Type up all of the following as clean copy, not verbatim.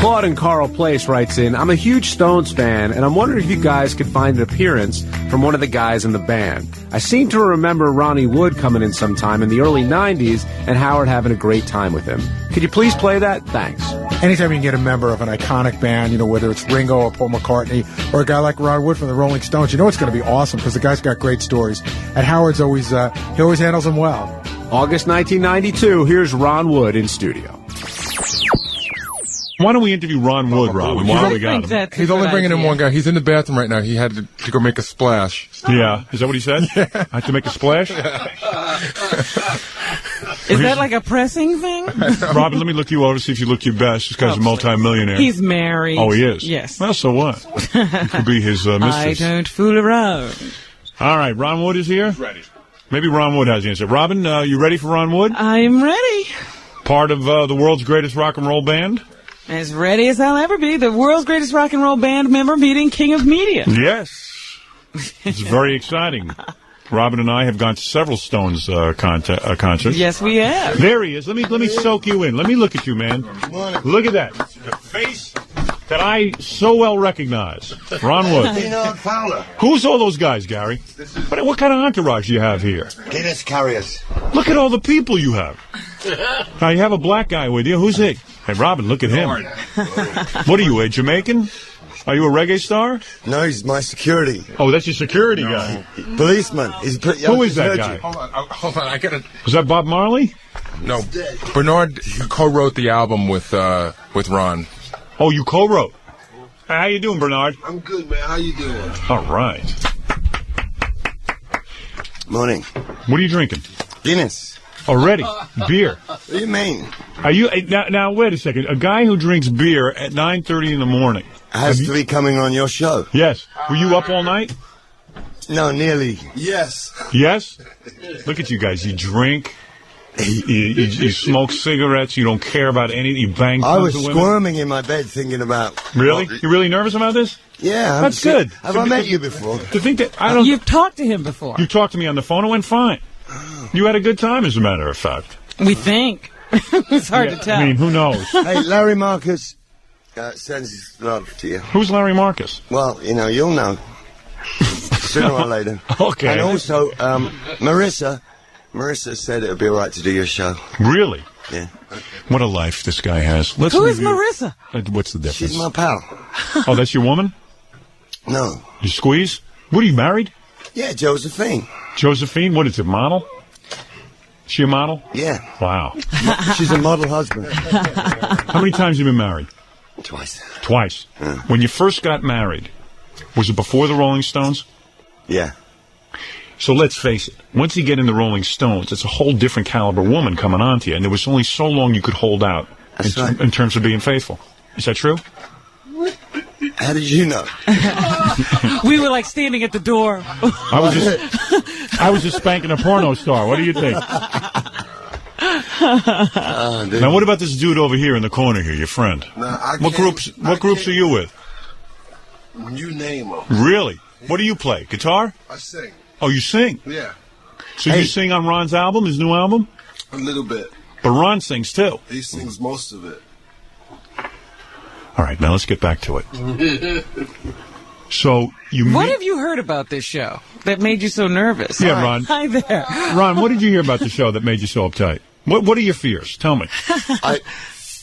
Claude in Carl Place writes in, I'm a huge Stones fan, and I'm wondering if you guys could find an appearance from one of the guys in the band. I seem to remember Ronnie Wood coming in sometime in the early 90s and Howard having a great time with him. Could you please play that? Thanks. Anytime you can get a member of an iconic band, you know, whether it's Ringo or Paul McCartney or a guy like Ron Wood from the Rolling Stones, you know it's going to be awesome because the guy's got great stories. And Howard's always, he always handles them well. August 1992, here's Ron Wood in studio. Why don't we interview Ron Wood, Robin? While we got him. He's only bringing in one guy. He's in the bathroom right now. He had to go make a splash. Yeah. Is that what he said? Yeah. I have to make a splash? Is that like a pressing thing? Robin, let me look you over, see if you look your best. This guy's a multi-millionaire. He's married. Oh, he is? Yes. Well, so what? He could be his mistress. I don't fool around. All right, Ron Wood is here? He's ready. Maybe Ron Wood has the answer. Robin, you ready for Ron Wood? I'm ready. Part of the world's greatest rock and roll band? As ready as I'll ever be. The world's greatest rock and roll band member meeting King of Media. Yes. It's very exciting. Robin and I have gone to several Stones concerts. Yes, we have. There he is. Let me soak you in. Let me look at you, man. Look at that. The face that I so well recognize. Ron Wood. Who's all those guys, Gary? What kind of entourage do you have here? Guinness carriers. Look at all the people you have. Now, you have a black guy with you. Who's he? Hey, Robin, look at him. What are you, a Jamaican? Are you a reggae star? No, he's my security. Oh, that's your security guy. Policeman. He's Who is that guy? Hold on. I got to... Was that Bob Marley? No. Bernard co-wrote the album with Ron. Oh, you co-wrote. How you doing, Bernard? I'm good, man. How you doing? All right. Morning. What are you drinking? Guinness. Already? Beer. What do you mean? Are you now? Wait a second. A guy who drinks beer at 9:30 in the morning Has to be coming on your show. Yes. Were you up all night? No, nearly. Yes. Yes. Look at you guys. You drink. You smoke cigarettes. You don't care about anything. You bang. I was women. squirming in my bed thinking about. Really? You're really nervous about this? Yeah. That's good. Have I met you before? To think that I don't. You've talked to him before. You talked to me on the phone. It went fine. You had a good time, as a matter of fact. We think. It's hard to tell. I mean, who knows? Hey, Larry Marcus sends his love to you. Who's Larry Marcus? Well, you know, you'll know sooner or later. Okay. And also, Marissa said it would be all right to do your show. Really? Yeah. What a life this guy has. Who is Marissa? What's the difference? She's my pal. Oh, that's your woman? No. You squeeze? What, are you married? Yeah, Josephine. Josephine? What is it, model? She a model? Yeah. Wow. She's a model husband. How many times have you been married? Twice. Twice. Yeah. When you first got married, was it before the Rolling Stones? Yeah. So let's face it, once you get in the Rolling Stones, it's a whole different caliber woman coming on to you, and there was only so long you could hold out in terms of being faithful. Is that true? How did you know? We were like standing at the door. I was just spanking a porno star. What do you think? Now, what about this dude over here in the corner here, your friend? What groups are you with? You name them. Really? What do you play? Guitar? I sing. Oh, you sing? Yeah. So you sing on Ron's album, his new album? A little bit. But Ron sings too. He sings most of it. All right, now let's get back to it. So What have you heard about this show that made you so nervous? Yeah, Ron. Hi there. Ron, what did you hear about the show that made you so uptight? What are your fears? Tell me.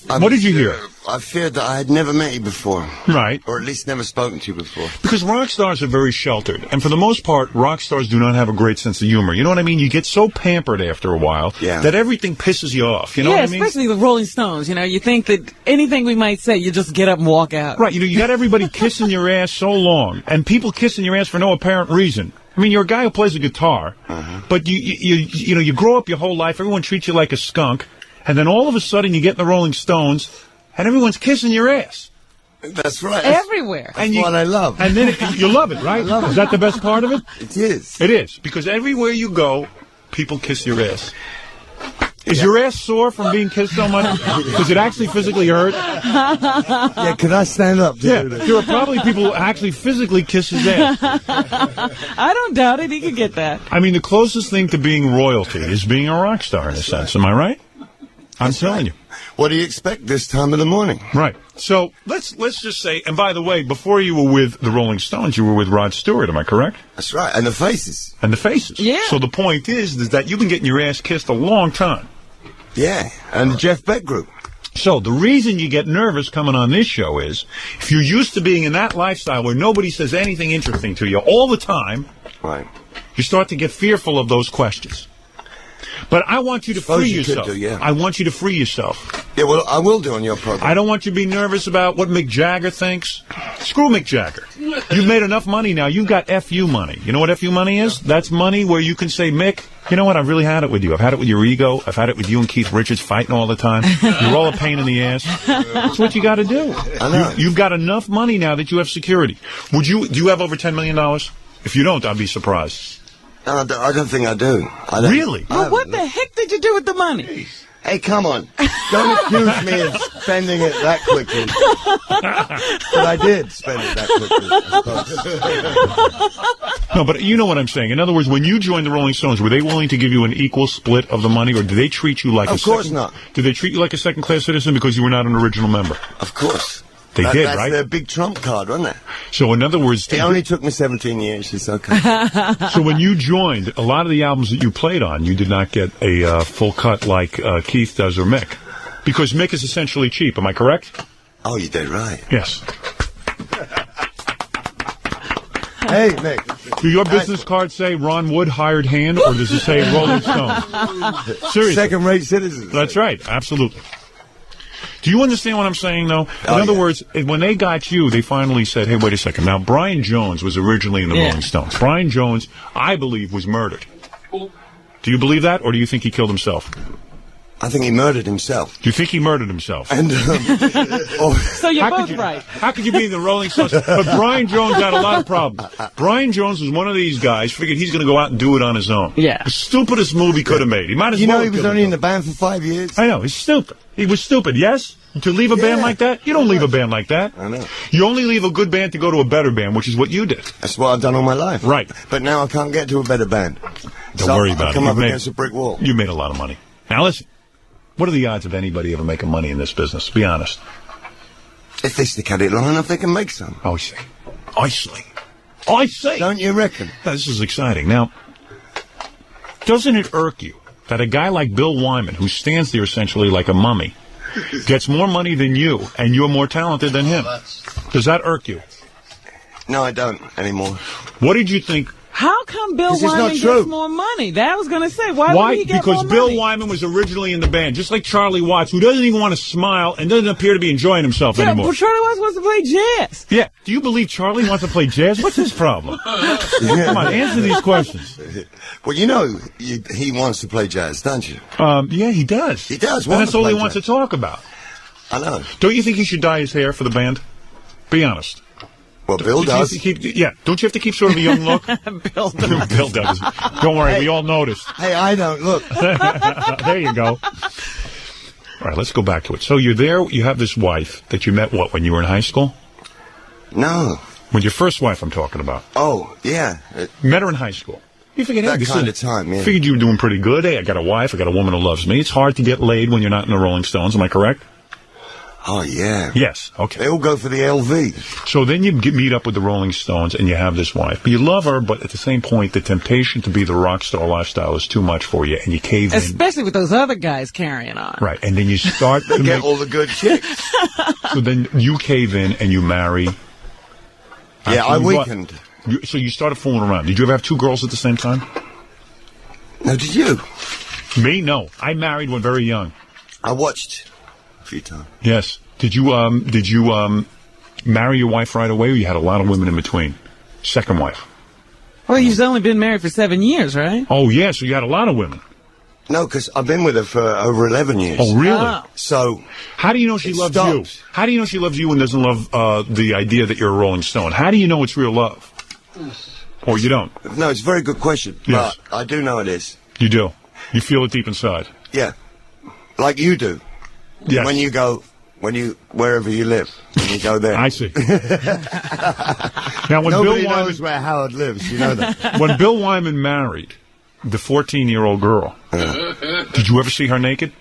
What did you hear? I feared that I had never met you before. Right. Or at least never spoken to you before. Because rock stars are very sheltered. And for the most part, rock stars do not have a great sense of humor. You know what I mean? You get so pampered after a while that everything pisses you off. You know what I mean? Especially the Rolling Stones. You know, you think that anything we might say, you just get up and walk out. Right. You know, you got everybody kissing your ass so long, and people kissing your ass for no apparent reason. I mean, you're a guy who plays a guitar, but you grow up your whole life, everyone treats you like a skunk, and then all of a sudden you get in the Rolling Stones, and everyone's kissing your ass. That's right. Everywhere. That's what I love. And then you love it, right? I love it. Is that the best part of it? It is. It is. Because everywhere you go, people kiss your ass. Is your ass sore from being kissed so much? Does it actually physically hurt? Yeah, can I stand up? Yeah, there are probably people who actually physically kiss his ass. I don't doubt it. He could get that. I mean, the closest thing to being royalty is being a rock star, in a sense. Am I right? I'm telling you. What do you expect this time of the morning? Right. So let's just say, and by the way, before you were with the Rolling Stones, you were with Rod Stewart. Am I correct? That's right. And the Faces. And the Faces. Yeah. So the point is that you've been getting your ass kissed a long time. Yeah. And the Jeff Beck Group. So the reason you get nervous coming on this show is if you're used to being in that lifestyle where nobody says anything interesting to you all the time, Right. you start to get fearful of those questions. But I want you to Suppose free you could yourself. do, yeah. I want you to free yourself. Yeah, well, I will do on your program. I don't want you to be nervous about what Mick Jagger thinks. Screw Mick Jagger. You've made enough money now. You've got FU money. You know what FU money is? That's money where you can say, Mick, you know what? I've really had it with you. I've had it with your ego. I've had it with you and Keith Richards fighting all the time. You're all a pain in the ass. That's what you got to do. I know. You've got enough money now that you have security. Do you have over $10 million? If you don't, I'd be surprised. No, I don't think I do. I don't. Really? Well, what the heck did you do with the money? Hey, come on. Don't accuse me of spending it that quickly. But I did spend it that quickly. No, but you know what I'm saying. In other words, when you joined the Rolling Stones, were they willing to give you an equal split of the money, or did they treat you like Of course not. Did they treat you like a second-class citizen because you were not an original member? Of course. They did, that's right? That's their big trump card, wasn't it? So, in other words... It only took me 17 years. It's okay. So when you joined, a lot of the albums that you played on, you did not get a full cut like Keith does or Mick. Because Mick is essentially cheap, am I correct? Oh, you did right. Yes. Hey, Mick. Do your business cards say Ron Wood, hired hand, or does it say Rolling Stone? Seriously. Second-rate citizens. That's right, absolutely. Do you understand what I'm saying, though? In other words, when they got you, they finally said, hey, wait a second. Now, Brian Jones was originally in the Rolling Stones. Brian Jones, I believe, was murdered. Do you believe that, or do you think he killed himself? I think he murdered himself. Do you think he murdered himself? And So you're both right. How could you be in the Rolling Stones? But Brian Jones had a lot of problems. Brian Jones was one of these guys, figured he's going to go out and do it on his own. Yeah. The stupidest move he could have made. He might as you well know he have was killed only in himself. the band for 5 years? I know, he's stupid. He was stupid, yes? To leave a band like that? You don't leave a band like that. I know. You only leave a good band to go to a better band, which is what you did. That's what I've done all my life. Right. But now I can't get to a better band. Don't worry about I it. come You up made- against a brick wall. You made a lot of money. Now listen, what are the odds of anybody ever making money in this business? Be honest. If they stick at it long enough, they can make some. I see. I see. I see. Don't you reckon? This is exciting. Now, doesn't it irk you that a guy like Bill Wyman, who stands there essentially like a mummy, gets more money than you, and you're more talented than him? Does that irk you? No, I don't anymore. What did you think? How come Bill 'Cause it's not Wyman true. gets more money? That I was going to say. Why would he get Because more Bill money? Wyman was originally in the band, just like Charlie Watts, who doesn't even want to smile and doesn't appear to be enjoying himself Yeah, anymore. well, Charlie Watts wants to play jazz. Yeah. Do you believe Charlie wants to play jazz? What's his problem? Come on, answer these questions. Well, you know, he wants to play jazz, don't you? Yeah, he does. He does And want that's to all he play wants to jazz. talk about. I know. Don't you think he should dye his hair for the band? Be honest. Well, Bill Don't does. you yeah. Don't you have to keep sort of a young look? Bill does. Bill does. Don't worry, we all noticed. Hey, I don't. Look. There you go. All right, let's go back to it. So you're there, you have this wife that you met, when you were in high school? No. With your first wife, I'm talking about. Oh, yeah. You met her in high school. You figured, hey, That this kind is- of time, yeah. Figured you were doing pretty good. Hey, I got a wife, I got a woman who loves me. It's hard to get laid when you're not in the Rolling Stones, am I correct? Oh, yeah. Yes, okay. They all go for the LV. So then you meet up with the Rolling Stones and you have this wife. But you love her, but at the same point, the temptation to be the rock star lifestyle is too much for you, and you cave in. Especially with those other guys carrying on. Right, and then you start to Get make, all the good chicks. so then you cave in and you marry. Yeah, I weakened. So you started fooling around. Did you ever have two girls at the same time? No, did you? Me, no. I married one very young. I watched a few times. Yes. Did you marry your wife right away, or you had a lot of women in between? Second wife. Well, you've only been married for 7 years, right? Oh, yeah, so you had a lot of women. No, because I've been with her for over 11 years. Oh, really? Oh. So, How do you know she It loves stopped. you? How do you know she loves you and doesn't love the idea that you're a Rolling Stone? How do you know it's real love? Or you don't? no, it's a very good question. Yes. But I do know it is. You do. You feel it deep inside. Yeah. Like you do. Yes. Wherever you live, when you go there. I see. Now, when Nobody Bill Wyman, knows where Howard lives, you know that. when Bill Wyman married the 14-year-old girl, did you ever see her naked?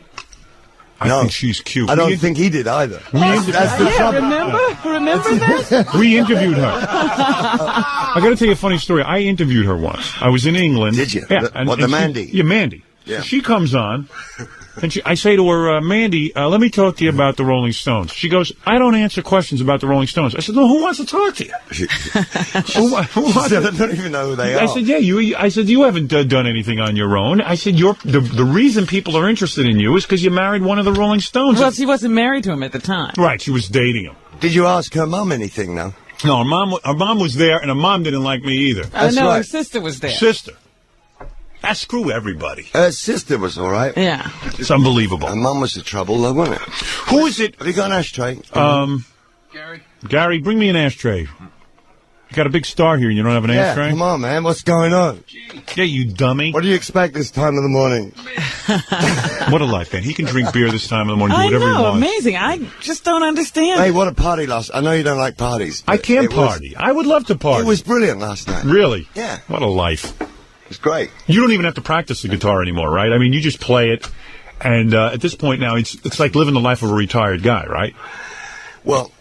I think she's cute. I don't think he did either. Remember that? We interviewed her. I got to tell you a funny story. I interviewed her once. I was in England. Did you? Yeah. Mandy? Yeah, Mandy. Yeah. So she comes on, and I say to her, Mandy, let me talk to you about the Rolling Stones. She goes, I don't answer questions about the Rolling Stones. I said, no, who wants to talk to you? who I don't even know who they are. I said, yeah, I said, you haven't done anything on your own. I said, the reason people are interested in you is because you married one of the Rolling Stones. Well, she wasn't married to him at the time. Right, she was dating him. Did you ask her mum anything, though? No, her mom was there, and her mom didn't like me either. I know, right. her sister was there. Sister. Screw everybody. Her sister was all right. Yeah. It's unbelievable. Her mum was the trouble, though, wasn't it? Who is it? Have you got an ashtray? Gary, bring me an ashtray. You got a big star here and you don't have an ashtray? Come on, man. What's going on? Yeah, you dummy. What do you expect this time of the morning? What a life, man. He can drink beer this time of the morning, do I whatever he know, wants. amazing. I just don't understand. Hey, what a party last... I know you don't like parties. I can't party. I would love to party. It was brilliant last night. Really? Yeah. What a life. It's great. You don't even have to practice the guitar anymore, right? I mean, you just play it, and at this point now, it's like living the life of a retired guy, right? Well,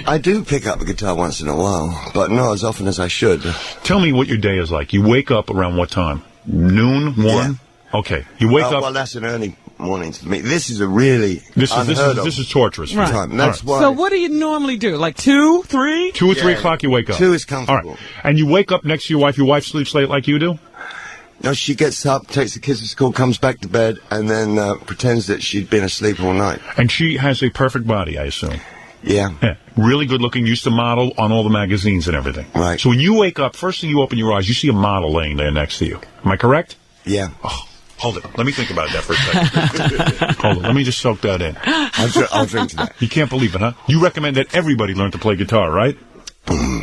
I do pick up a guitar once in a while, but not as often as I should. Tell me what your day is like. You wake up around what time? Noon? 1? Yeah. Okay. You wake up... Well, that's an early morning to me. This is a really This unheard of is torturous. Right. time. That's why... So what do you normally do? Like 2, 3? 2 or 3 o'clock you wake up. 2 is comfortable. All right. And you wake up next to your wife. Your wife sleeps late like you do? No, she gets up, takes the kids to school, comes back to bed, and then pretends that she'd been asleep all night. And she has a perfect body, I assume. Yeah. Yeah. Really good looking, used to model on all the magazines and everything. Right. So when you wake up, first thing you open your eyes, you see a model laying there next to you. Am I correct? Yeah. Oh, hold it. Let me think about that for a second. Hold it. Let me just soak that in. I'll drink to that. You can't believe it, huh? You recommend that everybody learn to play guitar, right?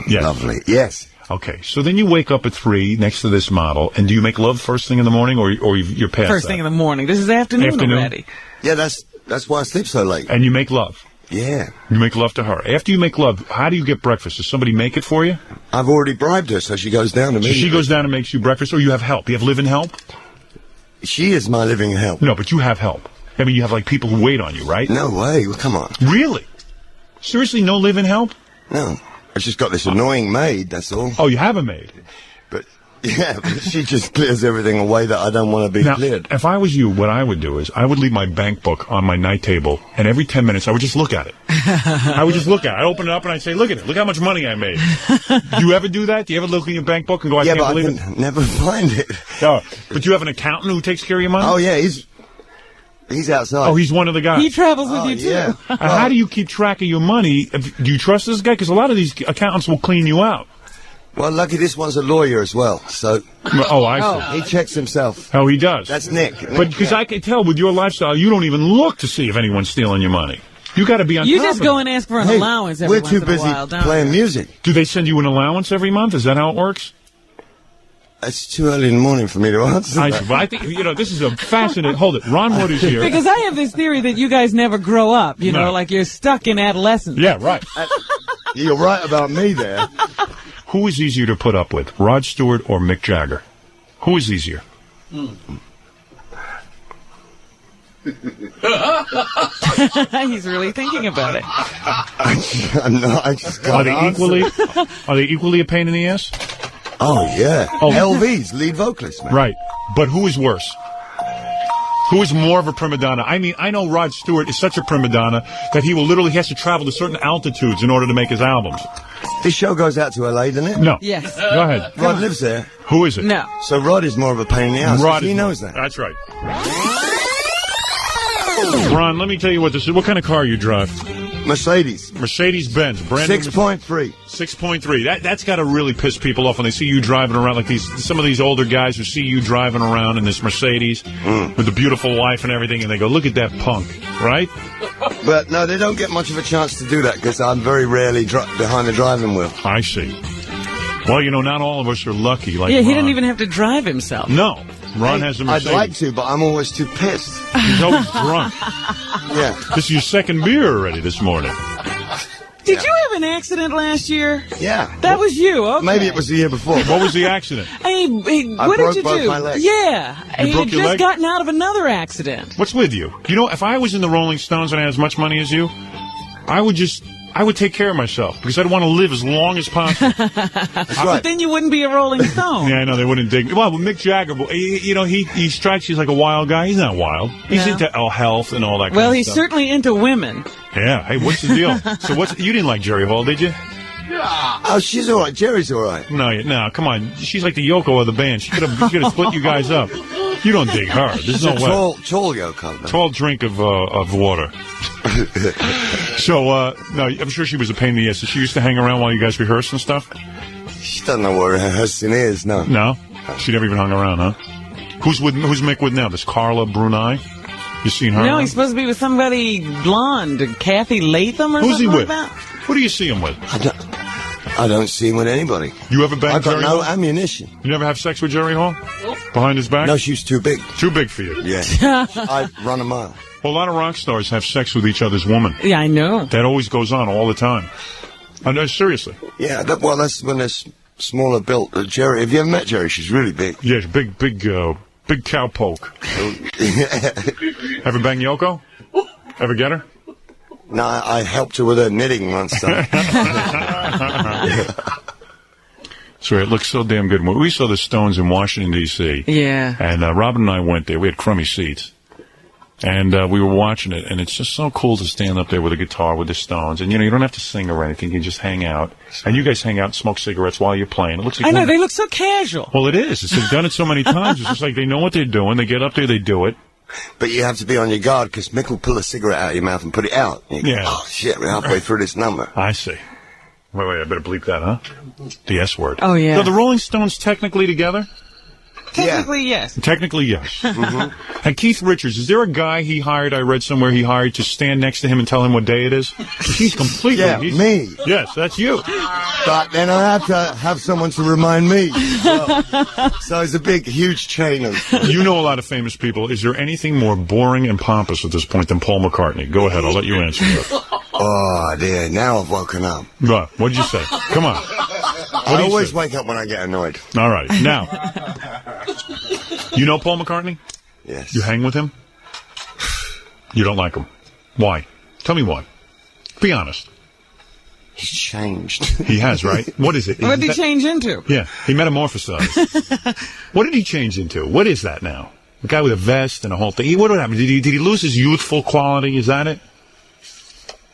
Yes. Lovely. Yes. Okay, so then you wake up at 3 next to this model, and do you make love first thing in the morning, or you're past First that? thing in the morning. This is afternoon already. Yeah, that's why I sleep so late. And you make love. Yeah. You make love to her. After you make love, how do you get breakfast? Does somebody make it for you? I've already bribed her, so she goes down to me. So she goes down and makes you breakfast, or you have help? You have live-in help? She is my living help. No, but you have help. I mean, you have, like, people who wait on you, right? No way. Well, come on. Really? Seriously, no live-in help? No. I just got this annoying maid, that's all. Oh, you have a maid? But, yeah, but she just clears everything away that I don't want to be Now, cleared. if I was you, what I would do is I would leave my bank book on my night table, and every 10 minutes I would just look at it. I would just look at it. I'd open it up and I'd say, look at it. Look how much money I made. Do you ever do that? Do you ever look in your bank book and go, I Yeah, can't but I believe can never find it. Oh, but you have an accountant who takes care of your money? Oh, yeah, he's outside. Oh, he's one of the guys. He travels with you, too. Yeah. How do you keep track of your money? Do you trust this guy? Because a lot of these accountants will clean you out. Well, lucky this one's a lawyer as well, so Oh, I see. he checks himself. Oh, he does. That's Nick. But because I can tell with your lifestyle, you don't even look to see if anyone's stealing your money. You got to be on You top just of go it. and ask for an Hey, allowance every we're once too in a busy while, don't playing we? music. Do they send you an allowance every month? Is that how it works? It's too early in the morning for me to answer I that. see. Well, I think, this is a fascinating... Hold it. Ron Wood is here. Because I have this theory that you guys never grow up, you know, No. like you're stuck in adolescence. Yeah, right. You're right about me there. Who is easier to put up with, Rod Stewart or Mick Jagger? Who is easier? He's really thinking about it. I'm not, I just Are can't they answer. equally a pain in the ass? Oh, yeah. Oh. LV's lead vocalist, man. Right. But who is worse? Who is more of a prima donna? I mean, I know Rod Stewart is such a prima donna that he has to travel to certain altitudes in order to make his albums. This show goes out to LA, doesn't it? No. Yes. Go ahead. Rod lives there. Who is it? No. So Rod is more of a pain in the ass. Rod He is knows more. that. That's right. Ron, let me tell you what this is. What kind of car you drive? Mercedes. Mercedes-Benz. Brand new 6.3. 6.3. That's got to really piss people off when they see you driving around like some of these older guys who see you driving around in this Mercedes with the beautiful wife and everything, and they go, look at that punk, right? But no, they don't get much of a chance to do that because I'm very rarely behind the driving wheel. I see. Well, not all of us are lucky like Yeah, he Ron. didn't even have to drive himself. No. Ron has a I'd Mercedes. like to, but I'm always too pissed. He's always drunk. Yeah. This is your second beer already this morning. Did you have an accident last year? Yeah. That was you. Okay. Maybe it was the year before. What was the accident? Hey, what did broke you both do? my legs. Yeah. He broke had your just leg? gotten out of another accident. What's with you? You know, if I was in the Rolling Stones and I had as much money as you, I would take care of myself because I'd want to live as long as possible. That's right. But then you wouldn't be a Rolling Stone. Yeah, I know they wouldn't dig me. Well, but Mick Jagger, he strikes you as like a wild guy. He's not wild. He's No. into health and all that. Well, kind of he's stuff. certainly into women. Yeah. Hey, what's the deal? So you didn't like Jerry Hall, did you? Oh, she's all right. Jerry's all right. No, come on. She's like the Yoko of the band. She could have split you guys up. You don't dig her. There's no way. Tall Yoko. though. Tall drink of water. So, no, I'm sure she was a pain in the ass. So she used to hang around while you guys rehearsed and stuff? She doesn't know what rehearsing is, no. No? She never even hung around, huh? Who's Mick with now? This Carla Bruni? You seen her? No, around? he's supposed to be with somebody blonde, Kathy Latham or Who's he something with? like that. Who do you see him with? I don't see him with anybody. You ever bang I've got Jerry no Hall? ammunition. You never have sex with Jerry Hall? Behind his back? No, she's too big. Too big for you. Yeah. I'd run a mile. Well, a lot of rock stars have sex with each other's woman. Yeah, I know. That always goes on all the time. I know, seriously. Yeah, that's when they're smaller built. Jerry, have you ever met Jerry? She's really big. Yeah, big cowpoke. Ever bang Yoko? Ever get her? No, I helped her with her knitting once. So it looks so damn good. We saw the Stones in Washington, D.C. Yeah. And Robin and I went there. We had crummy seats. And we were watching it, and it's just so cool to stand up there with a guitar with the Stones. And, you don't have to sing or anything. You can just hang out. And you guys hang out and smoke cigarettes while you're playing. It looks like I know, they look so casual. Well, it is. They've done it so many times. It's just like they know what they're doing. They get up there, they do it. But you have to be on your guard because Mick will pull a cigarette out of your mouth and put it out. And you go, Yeah. oh, shit, we're halfway through this number. I see. Wait, I better bleep that, huh? The S word. Oh, yeah. So the Rolling Stones technically together? Technically, yes. Technically, yes. And Keith Richards, is there a guy he hired, I read somewhere he hired to stand next to him and tell him what day it is? He's completely... Yeah, me. Yes, that's you. But then I have to have someone to remind me. So it's a big, huge chain of... You know a lot of famous people. Is there anything more boring and pompous at this point than Paul McCartney? Go ahead, I'll let you answer that. Oh, dear, now I've woken up. What did you say? Come on. I always wake up when I get annoyed. All right, now... You know Paul McCartney? Yes. You hang with him? You don't like him. Why? Tell me why. Be honest. He's changed. He has, right? What is it? What did he change into? Yeah, he metamorphosized. What did he change into? What is that now? A guy with a vest and a whole thing. What happened? Did he lose his youthful quality? Is that it?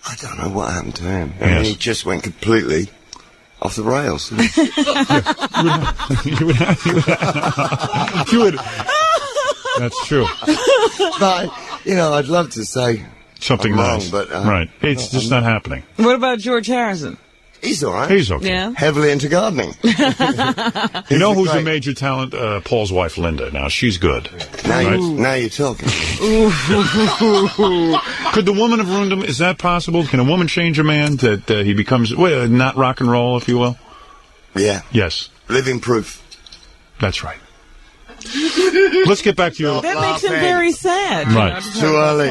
I don't know what happened to him. I Yes. mean, he just went completely off the rails. You would. That's true. But, I'd love to say Something I'm wrong, nice. but, right. It's just not happening. What about George Harrison? he's all right. He's okay. Yeah. Heavily into gardening. You know who's great. a major talent? Paul's wife, Linda. Now, she's good. Now you're talking. Could the woman have ruined him? Is that possible? Can a woman change a man that he becomes not rock and roll, if you will? Yeah. Yes. Living proof. That's right. Let's get back to your... That makes him very sad. Right. To Too early.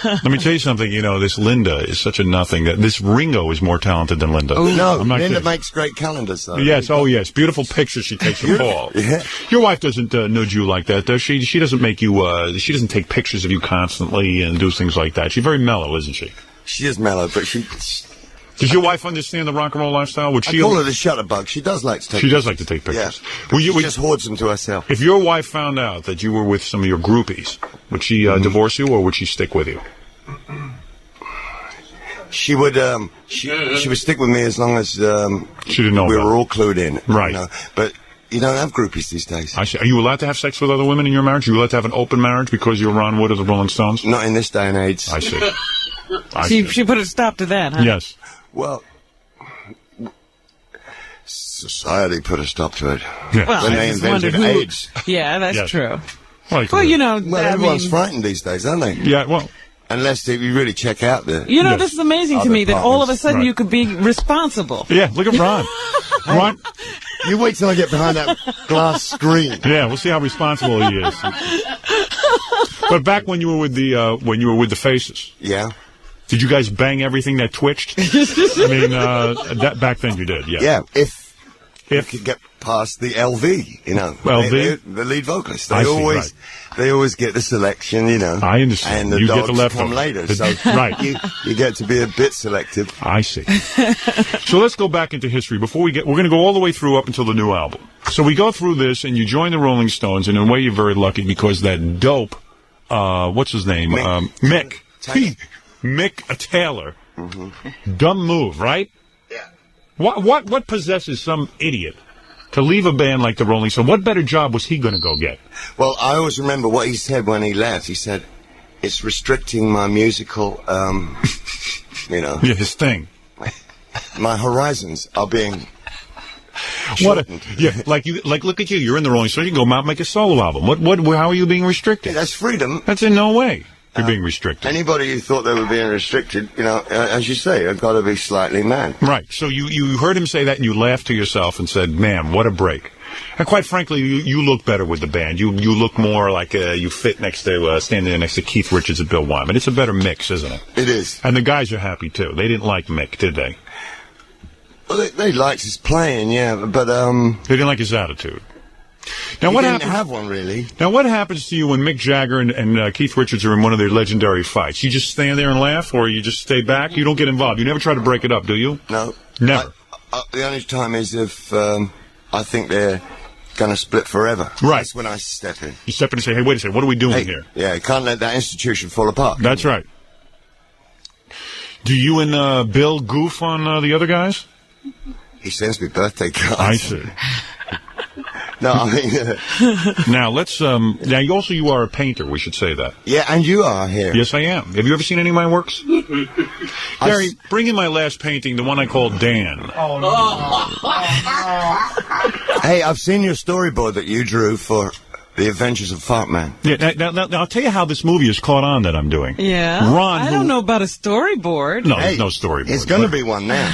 Let me tell you something. This Linda is such a nothing. This Ringo is more talented than Linda. Oh, no. I'm not Linda kidding. makes great calendars, though. Yes, yes. Beautiful pictures she takes of Paul. Yeah. Your wife doesn't nudge you like that, does she? She doesn't make you, she doesn't take pictures of you constantly and do things like that. She's very mellow, isn't she? She is mellow, but Does your wife understand the rock and roll lifestyle? Would I she? call her the shutterbug. She does like to take She does like to take Yeah. pictures. Will She just hoards them to herself. if your wife found out that you were with some of your groupies, would she divorce you or would she stick with you? She would she would stick with me as long as She didn't know we about were it. all clued in. Right. But you don't have groupies these days. I see. Are you allowed to have sex with other women in your marriage? Are you allowed to have an open marriage because you're Ron Wood of the Rolling Stones? Not in this day and age. I see. I see. She put a stop to that, huh? Yes. Well, society put a stop to it. Yeah. Well, When I they just invented wondered who- AIDS. Yeah, that's Yes. true. Well, Well, you know, Well, I everyone's mean, frightened these days, aren't they? yeah, well, Unless you really check out the... you know, Yes. this is amazing to Other me that all of a partners. sudden Right. you could be responsible. yeah, look at Ron. Ron, You wait till I get behind that glass screen. yeah, we'll see how responsible he is. But back when you were with the Faces, Yeah. Did you guys bang everything that twitched? I mean, that back then you did, yeah. Yeah, if If you could get past the LV, you know. LV? The lead vocalist. I They see, they always get the selection, you know. I understand. And the You get dogs the leftover. come later, so Right. you get to be a bit selective. I see. So let's go back into history. Before we're going to go all the way through up until the new album. So we go through this, and you join the Rolling Stones, and in a way you're very lucky because that dope, what's his name? Mick. Mick Taylor. Dumb move, right? Yeah. What possesses some idiot to leave a band like the Rolling Stones? What better job was he going to go get? Well, I always remember what he said when he left. He said, it's restricting my musical, you know. Yeah, his thing. My horizons are being What? shortened. Look at you. You're in the Rolling Stones. You can go out and make a solo album. How are you being restricted? That's freedom. That's in no way. You're being restricted. Anybody who thought they were being restricted, you know, as you say, have got to be slightly mad. Right. So you heard him say that and you laughed to yourself and said, man, what a break. And quite frankly, you look better with the band. You look more like you fit next to, standing there next to Keith Richards and Bill Wyman. It's a better mix, isn't it? It is. And the guys are happy, too. They didn't like Mick, did they? Well, they liked his playing, yeah, but They didn't like his attitude. Now, he what didn't happens? have one, really. Now, what happens to you when Mick Jagger and Keith Richards are in one of their legendary fights? You just stand there and laugh, or you just stay back? You don't get involved. You never try to break it up, do you? No. Never. The only time is if I think they're going to split forever. Right. That's when I step in. You step in and say, hey, wait a second, what are we doing here? Yeah, you can't let that institution fall apart. That's right. Do you and Bill goof on the other guys? He sends me birthday cards. I see. No, I mean... Now, let's... now, you are a painter, we should say that. yeah, and you are here. Yes, I am. Have you ever seen any of my works? Gary, bring in my last painting, the one I called Dan. Hey, I've seen your storyboard that you drew for The Adventures of Fartman. Yeah, now, I'll tell you how this movie is caught on that I'm doing. Yeah. Ron, I don't know about a storyboard. No, there's no storyboard. It's going to be one now.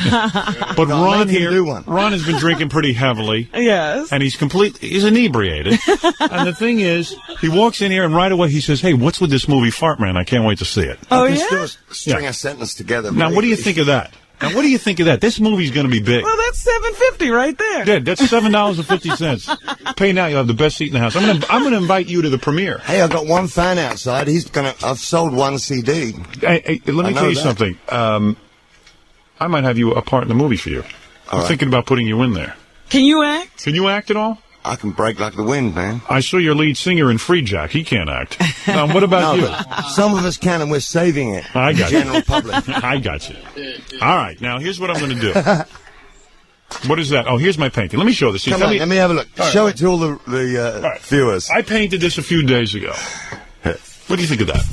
But Ron make him here, do one. Ron has been drinking pretty heavily. Yes. And he's inebriated. And the thing is, he walks in here and right away he says, hey, what's with this movie Fartman? I can't wait to see it. Oh, Can yeah? still string a sentence together. Now, what do you think of that? Now, what do you think of that? This movie's going to be big. Well, that's $7.50 right there. Yeah, that's $7.50. Pay now, you'll have the best seat in the house. I'm gonna invite you to the premiere. Hey, I've got one fan outside. I've sold one CD. Hey, let me tell you something. I might have you a part in the movie for you. I'm thinking about putting you in there. Can you act? Can you act at all? I can break like the wind, man. I saw your lead singer in Free Jack. He can't act. What about you? But some of us can, and we're saving it. I got the general you. public. I got you. All right, now here's what I'm going to do. What is that? Oh, here's my painting. Let me show this. Come on, let me have a look. Show it to all the viewers. I painted this a few days ago. What do you think of that?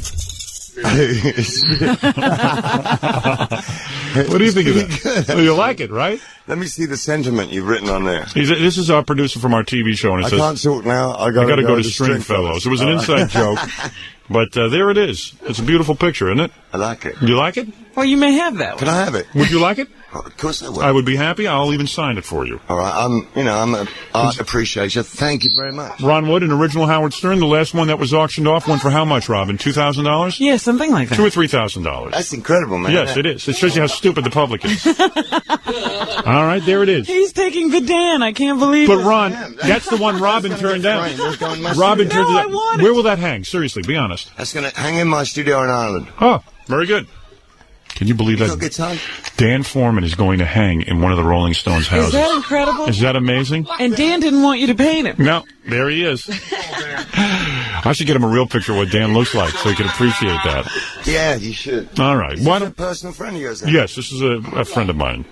What do you think of that? Well, you like it, right? Let me see the sentiment you've written on there. This is our producer from our TV show, and it I says, can't talk now. I got to go to Stringfellows. It was an inside joke, but there it is. It's a beautiful picture, isn't it? I like it. You like it? Well, you may have that one. Can I have it? Would you like it? Oh, of course I will. I would be happy. I'll even sign it for you. All right, I'm an art appreciator. Thank you very much. Ron Wood, an original Howard Stern. The last one that was auctioned off went for how much, Robin? $2,000? Yeah, something like that. $2,000 or $3,000. That's incredible, man. Yes, it is. It shows you how stupid the public is. All right, there it is. He's taking the Dan. I can't believe But it. Ron, that's the one Robin turned down. Robin turned it I down. want it. Where will that hang? Seriously, be honest. That's going to hang in my studio in Ireland. Oh, very good. Can you believe You got that? guitar? Dan Foreman is going to hang in one of the Rolling Stones houses. Is that incredible? Is that amazing? And Dan didn't want you to paint him. No, there he is. I should get him a real picture of what Dan looks like so he can appreciate that. Yeah, you should. All right. Is Why this a don't? personal friend of yours? Then? Yes, this is a friend of mine.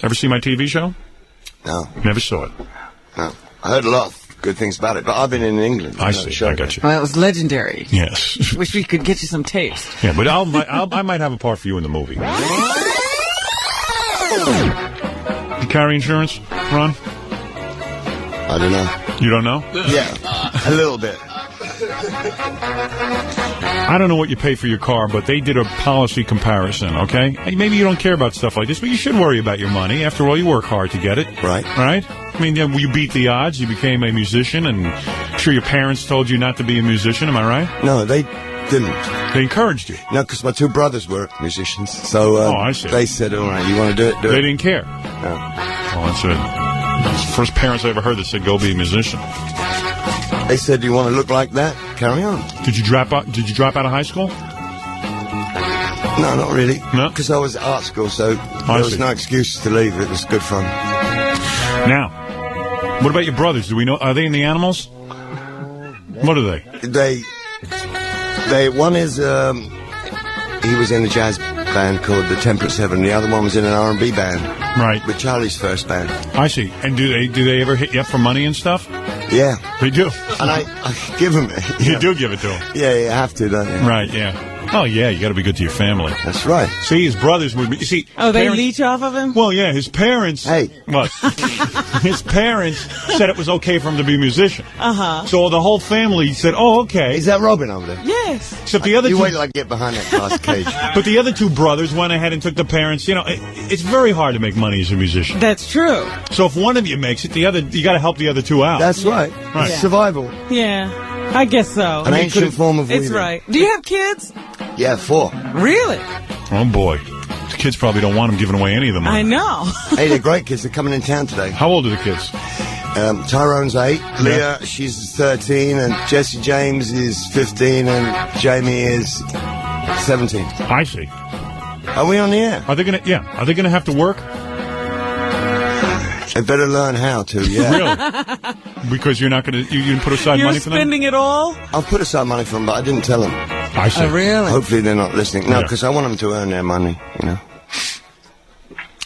Ever see my TV show? No, Never saw it. no. I heard a lot of good things about it, but I've been in England. I see. I got you. Well, it was legendary. Yes. Wish we could get you some tapes. Yeah, but I might have a part for you in the movie. You carry insurance, Ron? I don't know. You don't know? Yeah, a little bit. I don't know what you pay for your car, but they did a policy comparison, okay? Hey, maybe you don't care about stuff like this, but you should worry about your money. After all, you work hard to get it. Right. Right? I mean, yeah, you beat the odds. You became a musician, and I'm sure your parents told you not to be a musician. Am I right? No, they Didn't. They encouraged you. No, because my two brothers were musicians. So I see. they said, all right, you want to do it? Do They it. didn't care. No. Oh, that's it. That's the first parents I ever heard that said, go be a musician. They said, you want to look like that? Carry on. Did you drop out of high school? No, not really. No? Because I was at art school, so there was see. no excuse to leave. It was good fun. Now, what about your brothers? Do we know? Are they in the Animals? What are they? One is, he was in a jazz band called the Temperate Seven. The other one was in an R&B band. Right. With Charlie's first band. I see. And do they ever hit you up for money and stuff? Yeah. They do. And I give them. You do give it to them. Yeah, you have to, don't you? Right, yeah. Oh, yeah, you got to be good to your family. That's right. See, his brothers would be... You see, Oh, they parents- leech off of him? Well, yeah, his parents... Hey. What? His parents said it was okay for him to be a musician. Uh-huh. So the whole family said, oh, okay. Is that Robin over there? Yes. Except the other You two... wait till I get behind that glass cage. But the other two brothers went ahead and took the parents. You know, it's very hard to make money as a musician. That's true. So if one of you makes it, you got to help the other two out. That's right. Right. It's survival. Yeah. I guess so. An ancient form of It's weaving. right. Do you have kids? Yeah, 4. Really? Oh, boy. The kids probably don't want him giving away any of the money. I know. Hey, they're great kids. They're coming in town today. How old are the kids? Tyrone's 8. Leah, she's 13. And Jesse James is 15. And Jamie is 17. I see. Are we on the air? Are they gonna? Yeah. Are they gonna have to work? They better learn how to, yeah. Really? Because you're not gonna. You didn't put aside You're money for them. spending it all? I'll put aside money for them, but I didn't tell them. I see. Really? Hopefully they're not listening. No, Yeah. because I want them to earn their money, you know.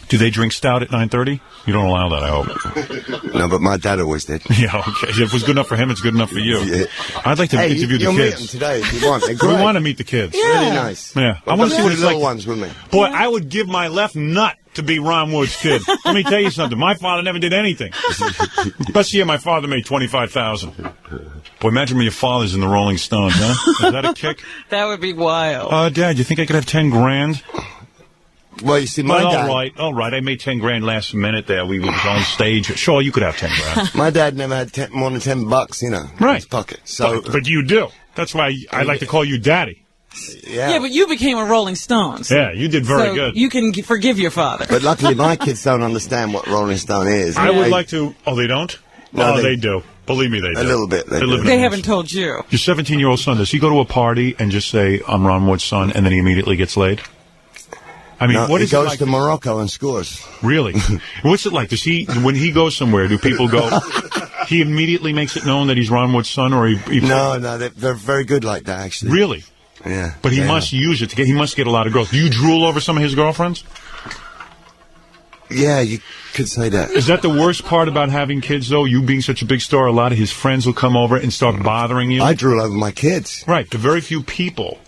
Do they drink stout at 9:30? You don't allow that, I hope. No, but my dad always did. Yeah. Okay. If it was good enough for him, it's good enough for you. Yeah. I'd like to Hey, interview you'll the meet them kids. today if you want. They're We great. want to meet the kids. Really nice. Yeah. I I've want got to see what two it's little like. ones with me. Boy, I would give my left nut to be Ron Wood's kid. Let me tell you something. My father never did anything. Best year my father made $25,000. Boy, imagine when your father's in the Rolling Stones, huh? Is that a kick? That would be wild. Dad, you think I could have 10 grand? Well, you see, my Well, dad... all right. I made 10 grand last minute there. We was on stage. Sure, you could have 10 grand. My dad never had more than $10, you know, in Right. his pocket. So, But you do. That's why I like to call you Daddy. yeah. Yeah, but you became a Rolling Stones. Yeah, you did very so good. You can forgive your father. But luckily, my kids don't understand what Rolling Stone is. I would They- like to... Oh, they don't? No, they they- do. Believe me, they do. A little bit, they do. live in They a haven't told you. Your 17-year-old son, does he go to a party and just say, I'm Ron Wood's son, and then he immediately gets laid? I mean, No, what he is it goes like? to Morocco and scores. Really? What's it like? Does he, when he goes somewhere, do people go, he immediately makes it known that he's Ron Wood's son, or he No, they're very good like that, actually. Really? Yeah. But he they must are. use it to get, he must get a lot of girls. Do you drool over some of his girlfriends? Yeah, you could say that. Is that the worst part about having kids, though? You being such a big star, a lot of his friends will come over and start bothering you. I drool over my kids. Right. The very few people,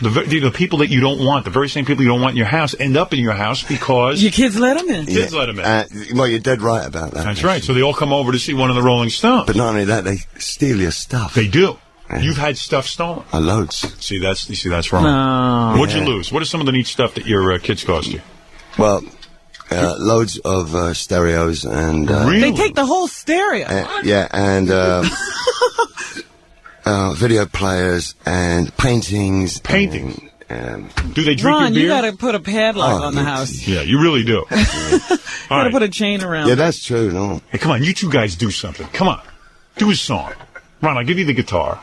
the people that you don't want, the very same people you don't want in your house, end up in your house because Your kids let them in. kids let them in. Well, you're dead right about that. That's right. So they all come over to see one of the Rolling Stones. But not only that, they steal your stuff. They do. Yeah. You've had stuff stolen. Loads. See, that's wrong. No. What'd you lose? What is some of the neat stuff that your kids cost you? Well, loads of stereos and... Really? They take the whole stereo. yeah, and video players and paintings. Paintings? And, Do they drink Ron, your you beer? got to put a padlock on the house. Yeah, you really do. All Got to right. put a chain around yeah, it. that's true. No, Hey, come on, you two guys do something. Come on. Do a song. Ron, I'll give you the guitar.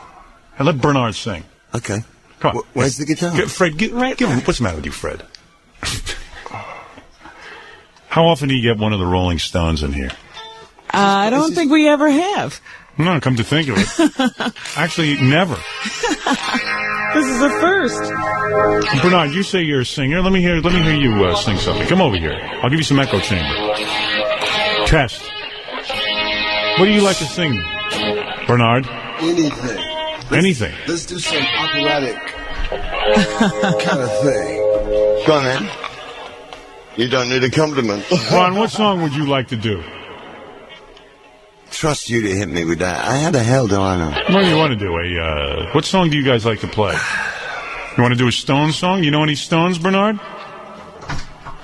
And let Bernard sing. okay. Come on. Where's the guitar? Fred, give him, what's the matter with you, Fred? How often do you get one of the Rolling Stones in here? I don't think we ever have. No, come to think of it. Actually, never. This is a first. Bernard, you say you're a singer. Let me hear you sing something. Come over here. I'll give you some echo chamber. Test. What do you like to sing, Bernard? Anything. Anything. Let's do some operatic kind of thing. Go on, man. You don't need a compliment. Ron, what song would you like to do? Trust you to hit me with that. How the hell do I know? What do you want to do? What song do you guys like to play? You want to do a Stones song? You know any Stones, Bernard?